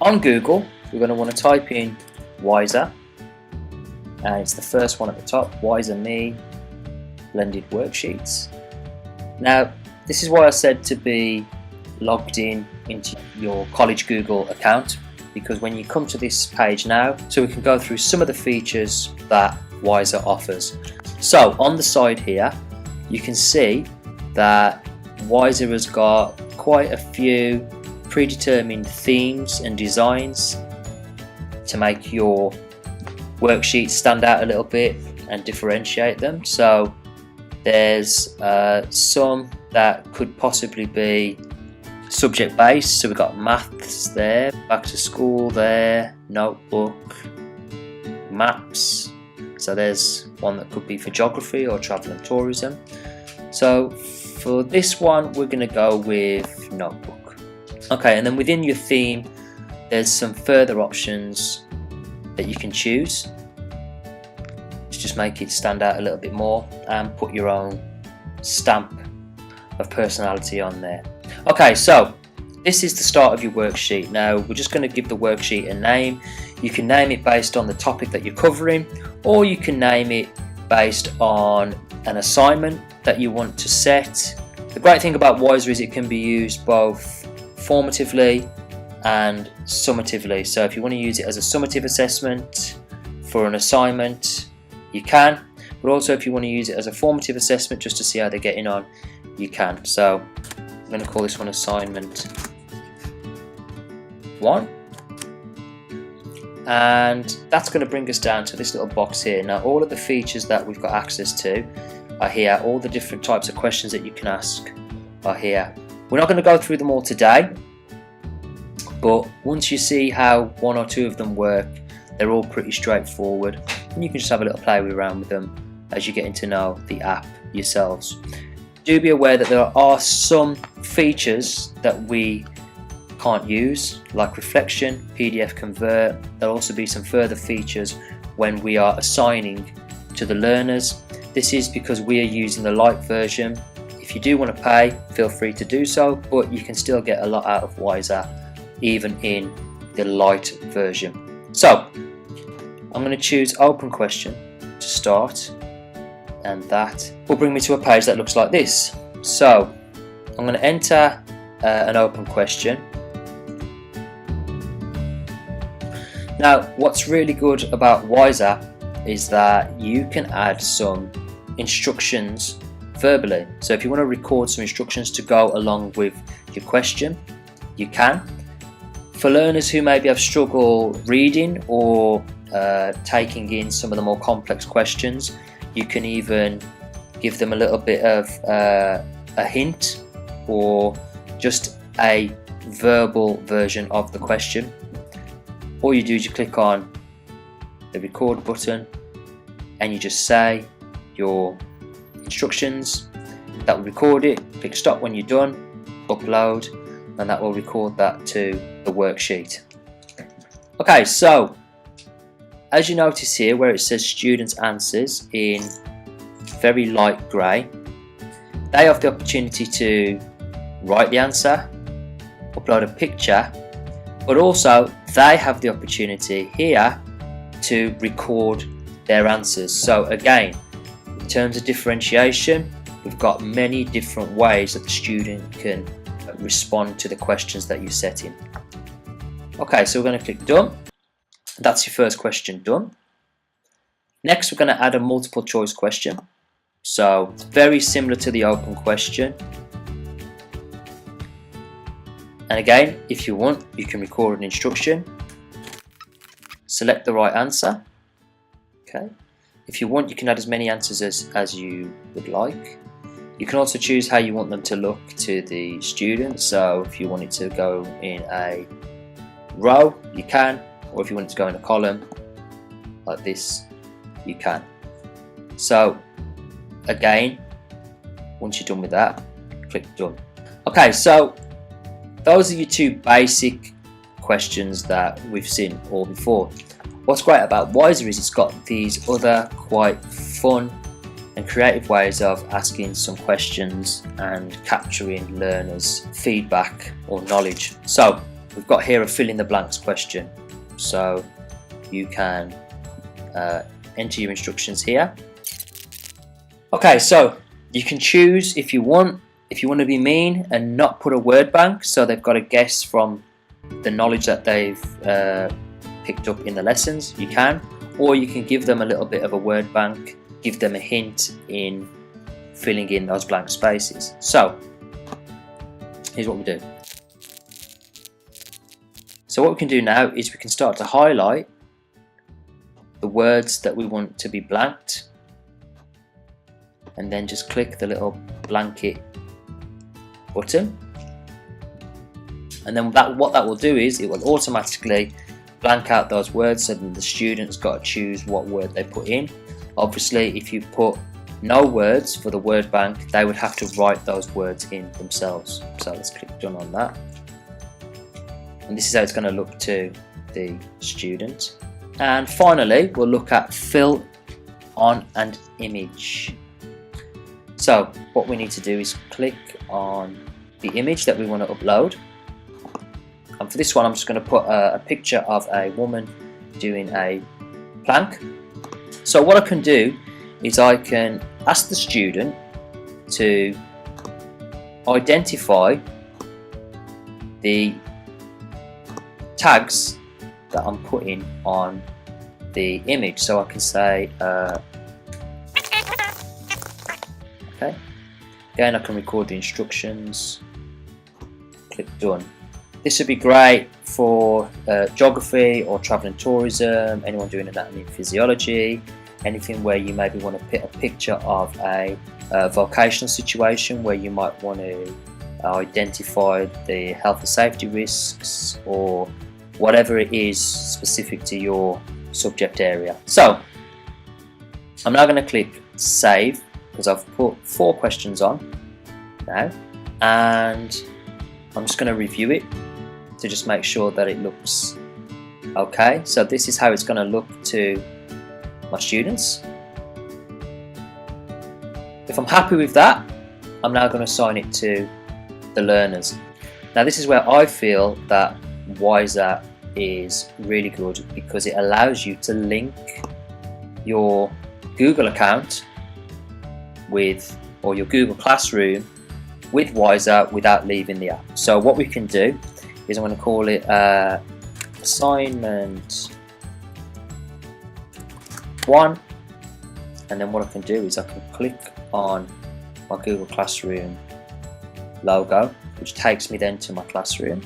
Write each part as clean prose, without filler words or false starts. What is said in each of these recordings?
On Google, we're going to want to type in Wizer, and it's the first one at the top, Wizer Me Blended Worksheets. Now, this is why I said to be logged in into your college Google account, because when you come to this page now, so we can go through some of the features that Wizer offers. So on the side here, you can see that Wizer has got quite a few predetermined themes and designs to make your worksheets stand out a little bit and differentiate them. So there's some that could possibly be subject based, so we've got maths there, back to school there, notebook, maps, so there's one that could be for geography or travel and tourism. So for this one we're going to go with notebook. Okay, and then within your theme there's some further options that you can choose to just make it stand out a little bit more and put your own stamp of personality on there. Okay, so this is the start of your worksheet. Now we're just going to give the worksheet a name. You can name it based on the topic that you're covering, or you can name it based on an assignment that you want to set. The great thing about Wizer is it can be used both formatively and summatively. So if you want to use it as a summative assessment for an assignment, you can, but also if you want to use it as a formative assessment just to see how they're getting on, you can. So I'm going to call this one assignment 1, and that's going to bring us down to this little box here. Now all of the features that we've got access to are here, all the different types of questions that you can ask are here. We're not going to go through them all today, but once you see how one or two of them work, they're all pretty straightforward, and you can just have a little play around with them as you're getting to know the app yourselves. Do be aware that there are some features that we can't use, like reflection, PDF convert. There'll also be some further features when we are assigning to the learners. This is because we are using the light version. If you do want to pay, feel free to do so, but you can still get a lot out of Wizer even in the light version. So I'm going to choose open question to start, and that will bring me to a page that looks like this. So I'm going to enter an open question. Now what's really good about Wizer is that you can add some instructions verbally. So if you want to record some instructions to go along with your question, you can. For learners who maybe have struggled reading or taking in some of the more complex questions, you can even give them a little bit of a hint or just a verbal version of the question. All you do is you click on the record button and you just say your instructions. That will record it. Click stop when you're done, upload, and that will record that to the worksheet. Okay, so as you notice here where it says students' answers in very light grey, they have the opportunity to write the answer, upload a picture, but also they have the opportunity here to record their answers. So again, in terms of differentiation, we've got many different ways that the student can respond to the questions that you set in. Okay, so we're going to click done. That's your first question done. Next we're going to add a multiple choice question. So it's very similar to the open question. And again, if you want, you can record an instruction. Select the right answer. Okay. If you want, you can add as many answers as you would like. You can also choose how you want them to look to the student. So if you want it to go in a row, you can, or if you want it to go in a column like this, you can. So again, once you're done with that, click done. Okay, so those are your two basic questions that we've seen all before. What's great about Wizer is it's got these other quite fun and creative ways of asking some questions and capturing learners' feedback or knowledge. So we've got here a fill in the blanks question, so you can enter your instructions here. Okay, so you can choose if you want to be mean and not put a word bank, so they've got to guess from the knowledge that they've picked up in the lessons. You can, or you can give them a little bit of a word bank, give them a hint in filling in those blank spaces. So here's what we do. So what we can do now is we can start to highlight the words that we want to be blanked, and then just click the little blanket button, and then what that will do is it will automatically blank out those words, so that the student's got to choose what word they put in. Obviously, if you put no words for the word bank, they would have to write those words in themselves. So let's click done on that, and this is how it's going to look to the student. And finally, we'll look at fill on an image. So what we need to do is click on the image that we want to upload, and for this one I'm just going to put a picture of a woman doing a plank. So what I can do is I can ask the student to identify the tags that I'm putting on the image. So I can say okay, again I can record the instructions, click done. This would be great for geography or travel and tourism, anyone doing anatomy and physiology, anything where you maybe want to put a picture of a vocational situation where you might want to identify the health and safety risks, or whatever it is specific to your subject area. So I'm now going to click save, because I've put 4 questions on now, and I'm just going to review it to just make sure that it looks okay. So this is how it's going to look to my students. If I'm happy with that, I'm now going to assign it to the learners. Now this is where I feel that Wizer is really good, because it allows you to link your Google account with, or your Google Classroom with Wizer without leaving the app. So what we can do is I'm going to call it assignment 1, and then what I can do is I can click on my Google Classroom logo, which takes me then to my classroom.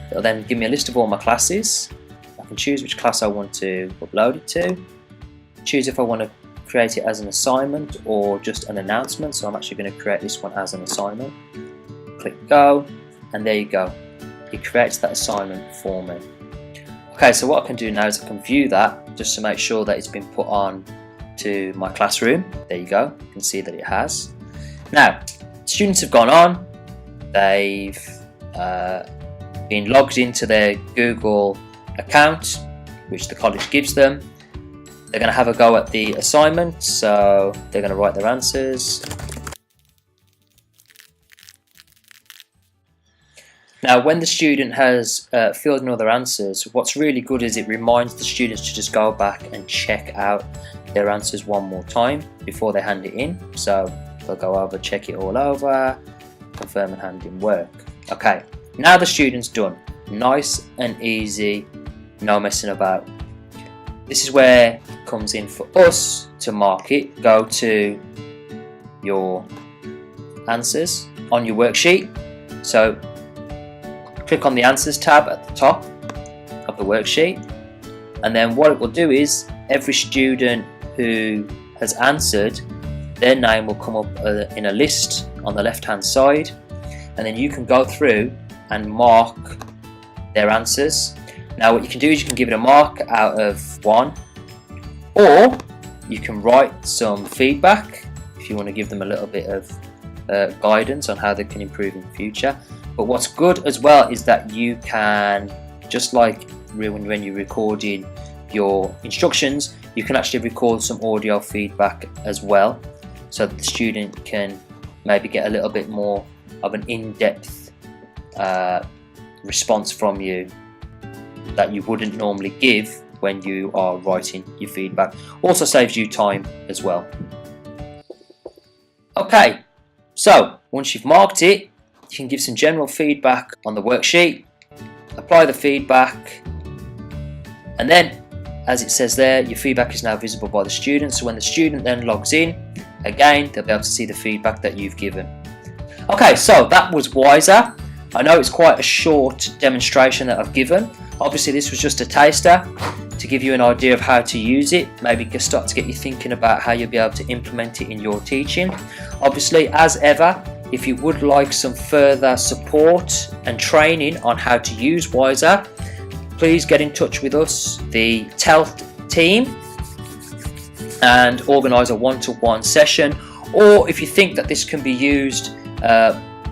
It'll then give me a list of all my classes. I can choose which class I want to upload it to, choose if I want to create it as an assignment or just an announcement. So I'm actually going to create this one as an assignment. Click go, and there you go, it creates that assignment for me. Okay, so what I can do now is I can view that just to make sure that it's been put on to my classroom. There you go, you can see that it has. Now students have gone on, they've been logged into their Google account which the college gives them. They're going to have a go at the assignment, so they're going to write their answers. Now when the student has filled in all their answers, what's really good is it reminds the students to just go back and check out their answers one more time before they hand it in. So they'll go over, check it all over, confirm and hand in work. Okay, now the student's done. Nice and easy, no messing about. This is where it comes in for us to mark it. Go to your answers on your worksheet. So click on the answers tab at the top of the worksheet, and then what it will do is every student who has answered, their name will come up in a list on the left hand side, and then you can go through and mark their answers. Now what you can do is you can give it a mark out of 1, or you can write some feedback if you want to give them a little bit of guidance on how they can improve in the future. But what's good as well is that you can, just like when you're recording your instructions, you can actually record some audio feedback as well, so that the student can maybe get a little bit more of an in-depth response from you that you wouldn't normally give when you are writing your feedback. Also saves you time as well. Okay, so once you've marked it, you can give some general feedback on the worksheet, apply the feedback, and then, as it says there, your feedback is now visible by the student. So when the student then logs in, again, they'll be able to see the feedback that you've given. Okay, so that was Wizer. I know it's quite a short demonstration that I've given. Obviously, this was just a taster to give you an idea of how to use it, maybe start to get you thinking about how you'll be able to implement it in your teaching. Obviously, as ever, if you would like some further support and training on how to use Wizer, please get in touch with us, the TEL team, and organise a one-to-one session. Or if you think that this can be used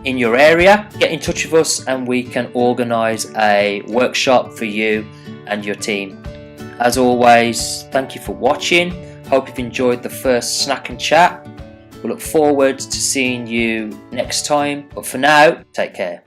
in your area, get in touch with us and we can organise a workshop for you and your team. As always, thank you for watching. Hope you've enjoyed the first snack and chat. We look forward to seeing you next time, but for now, take care.